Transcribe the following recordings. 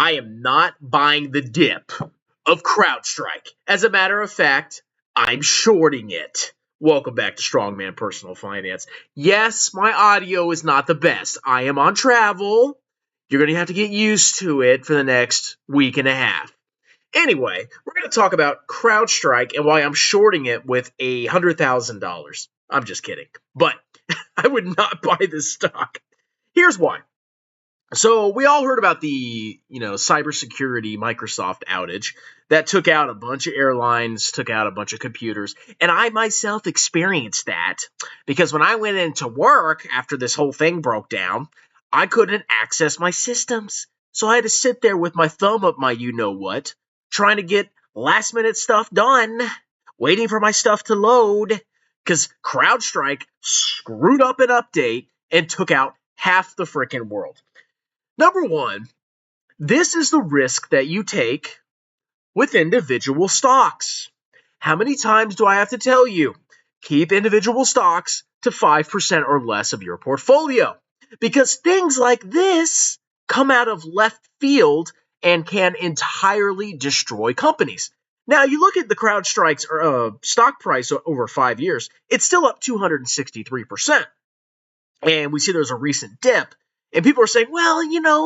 I am not buying the dip of CrowdStrike. As a matter of fact, I'm shorting it. Welcome back to Strongman Personal Finance. Yes, my audio is not the best. I am on travel. You're going to have to get used to it for the next week and a half. Anyway, we're going to talk about CrowdStrike and why I'm shorting it with $100,000. I'm just kidding. But I would not buy this stock. Here's why. So we all heard about the, cybersecurity Microsoft outage that took out a bunch of airlines, took out a bunch of computers, and I myself experienced that because when I went into work after this whole thing broke down, I couldn't access my systems. So I had to sit there with my thumb up my you-know-what, trying to get last-minute stuff done, waiting for my stuff to load, because CrowdStrike screwed up an update and took out half the frickin' world. Number one, this is the risk that you take with individual stocks. How many times do I have to tell you? Keep individual stocks to 5% or less of your portfolio. Because things like this come out of left field and can entirely destroy companies. Now, you look at the CrowdStrike's stock price over 5 years, it's still up 263%. And we see there's a recent dip. And people are saying, well,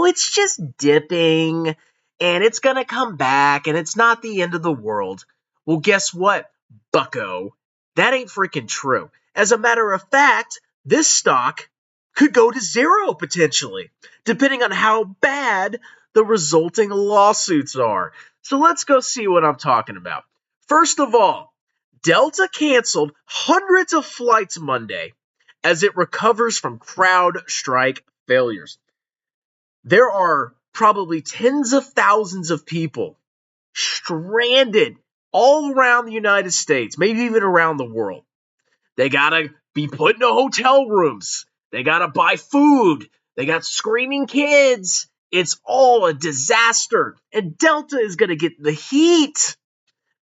it's just dipping, and it's going to come back, and it's not the end of the world. Well, guess what, bucko? That ain't freaking true. As a matter of fact, this stock could go to zero, potentially, depending on how bad the resulting lawsuits are. So let's go see what I'm talking about. First of all, Delta canceled hundreds of flights Monday as it recovers from CrowdStrike failures. There are probably tens of thousands of people stranded all around the United States, maybe even around the world. They gotta be put into hotel rooms. They gotta buy food. They got screaming kids. It's all a disaster. And Delta is gonna get the heat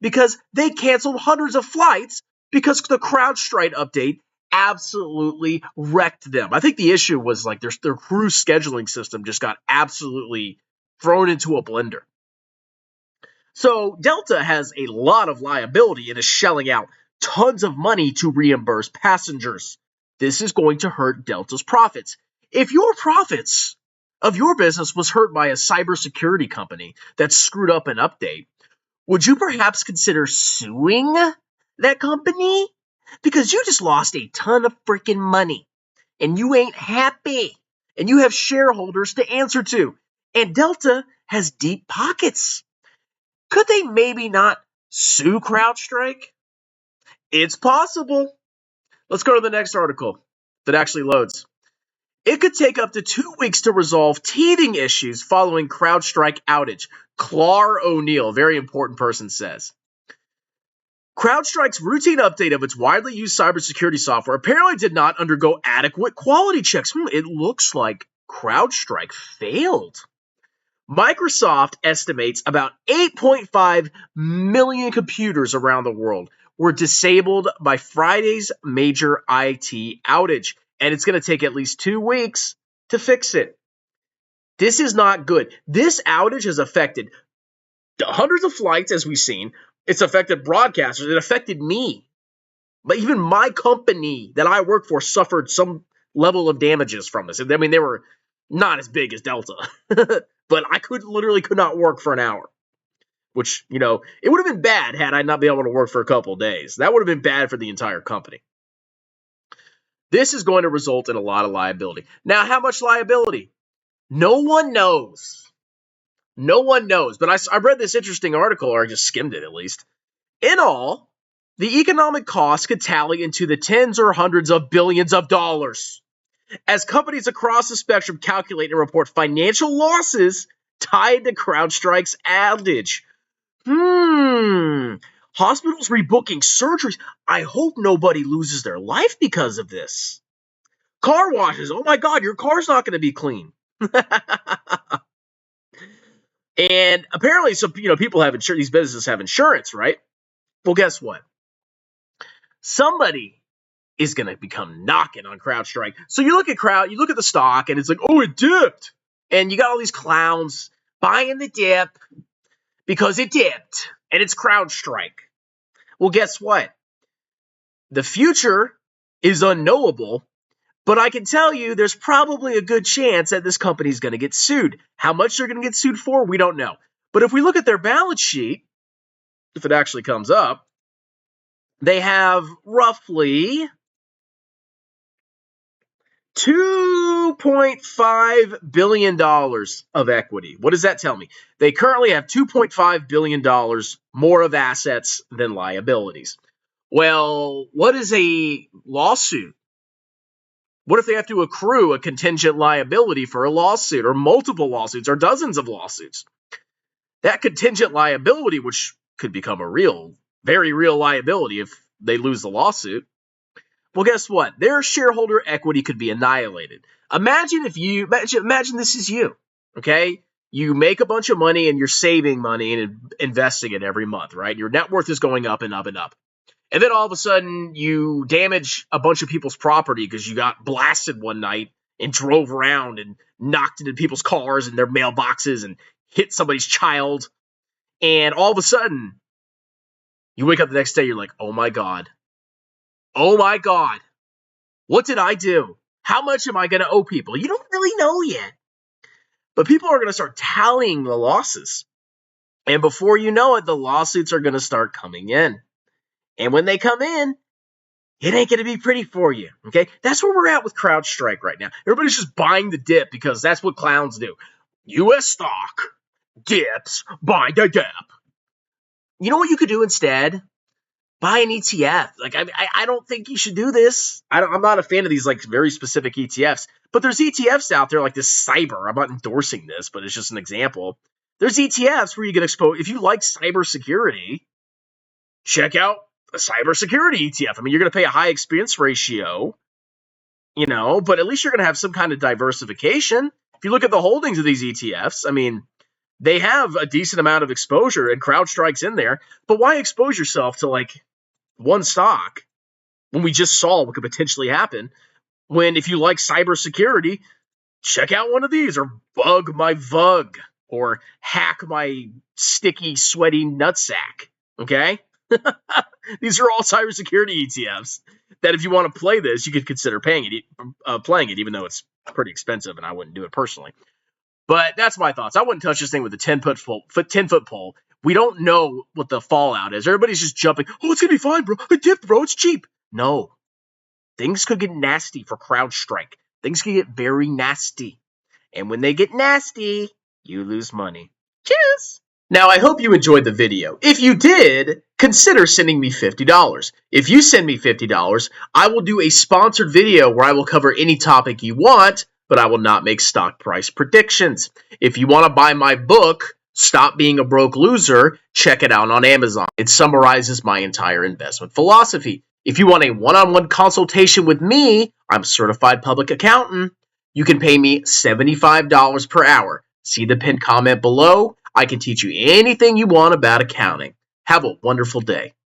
because they canceled hundreds of flights because the CrowdStrike update absolutely wrecked them. I think the issue was like their crew scheduling system just got absolutely thrown into a blender. So Delta has a lot of liability and is shelling out tons of money to reimburse passengers. This is going to hurt Delta's profits. If your profits of your business was hurt by a cybersecurity company that screwed up an update, would you perhaps consider suing that company? Because you just lost a ton of freaking money, and you ain't happy, and you have shareholders to answer to, and Delta has deep pockets. Could they maybe not sue CrowdStrike? It's possible. Let's go to the next article that actually loads. It could take up to 2 weeks to resolve teething issues following CrowdStrike outage. Clar O'Neill, a very important person, says. CrowdStrike's routine update of its widely used cybersecurity software apparently did not undergo adequate quality checks. It looks like CrowdStrike failed. Microsoft estimates about 8.5 million computers around the world were disabled by Friday's major IT outage, and it's going to take at least 2 weeks to fix it. This is not good. This outage has affected hundreds of flights, as we've seen. It's affected broadcasters. It affected me. But even my company that I work for suffered some level of damages from this. I mean, they were not as big as Delta. But I could not work for an hour. Which, it would have been bad had I not been able to work for a couple of days. That would have been bad for the entire company. This is going to result in a lot of liability. Now, how much liability? No one knows. No one knows, but I read this interesting article, or I just skimmed it at least. In all, the economic costs could tally into the tens or hundreds of billions of dollars, as companies across the spectrum calculate and report financial losses tied to CrowdStrike's outage. Hospitals rebooking surgeries. I hope nobody loses their life because of this. Car washes. Oh my God, your car's not going to be clean. And apparently, people have insurance. These businesses have insurance, right? Well, guess what? Somebody is going to become knocking on CrowdStrike. So you look at the stock, and it's like, oh, it dipped. And you got all these clowns buying the dip because it dipped, and it's CrowdStrike. Well, guess what? The future is unknowable, but I can tell you there's probably a good chance that this company is going to get sued. How much they're going to get sued for, we don't know. But if we look at their balance sheet, if it actually comes up, they have roughly $2.5 billion of equity. What does that tell me? They currently have $2.5 billion more of assets than liabilities. Well, what is a lawsuit? What if they have to accrue a contingent liability for a lawsuit, or multiple lawsuits, or dozens of lawsuits? That contingent liability, which could become a real, very real liability if they lose the lawsuit, well, guess what? Their shareholder equity could be annihilated. Imagine this is you, okay? You make a bunch of money and you're saving money and investing it every month, right? Your net worth is going up and up and up. And then all of a sudden you damage a bunch of people's property because you got blasted one night and drove around and knocked into people's cars and their mailboxes and hit somebody's child. And all of a sudden you wake up the next day, you're like, oh my God, what did I do? How much am I going to owe people? You don't really know yet. But people are going to start tallying the losses. And before you know it, the lawsuits are going to start coming in. And when they come in, it ain't going to be pretty for you. Okay? That's where we're at with CrowdStrike right now. Everybody's just buying the dip because that's what clowns do. U.S. stock dips, buy the dip. You know what you could do instead? Buy an ETF. Like, I don't think you should do this. I'm not a fan of these, like, very specific ETFs. But there's ETFs out there like this cyber. I'm not endorsing this, but it's just an example. There's ETFs where you get exposed. If you like cybersecurity, check out a cybersecurity ETF. I mean, you're going to pay a high expense ratio, but at least you're going to have some kind of diversification. If you look at the holdings of these ETFs, I mean, they have a decent amount of exposure, and CrowdStrike's in there. But why expose yourself to, like, one stock when we just saw what could potentially happen? When if you like cybersecurity, check out one of these, or bug my VUG, or hack my sticky, sweaty nutsack. Okay? These are all cybersecurity ETFs that if you want to play this, you could consider playing it, even though it's pretty expensive, and I wouldn't do it personally. But that's my thoughts. I wouldn't touch this thing with a 10-foot pole. We don't know what the fallout is. Everybody's just jumping. Oh, it's going to be fine, bro. I dipped, bro. It's cheap. No. Things could get nasty for CrowdStrike. Things could get very nasty. And when they get nasty, you lose money. Cheers! Now, I hope you enjoyed the video. If you did, consider sending me $50. If you send me $50, I will do a sponsored video where I will cover any topic you want, but I will not make stock price predictions. If you want to buy my book, Stop Being a Broke Loser, check it out on Amazon. It summarizes my entire investment philosophy. If you want a one-on-one consultation with me, I'm a certified public accountant. You can pay me $75 per hour. See the pinned comment below. I can teach you anything you want about accounting. Have a wonderful day.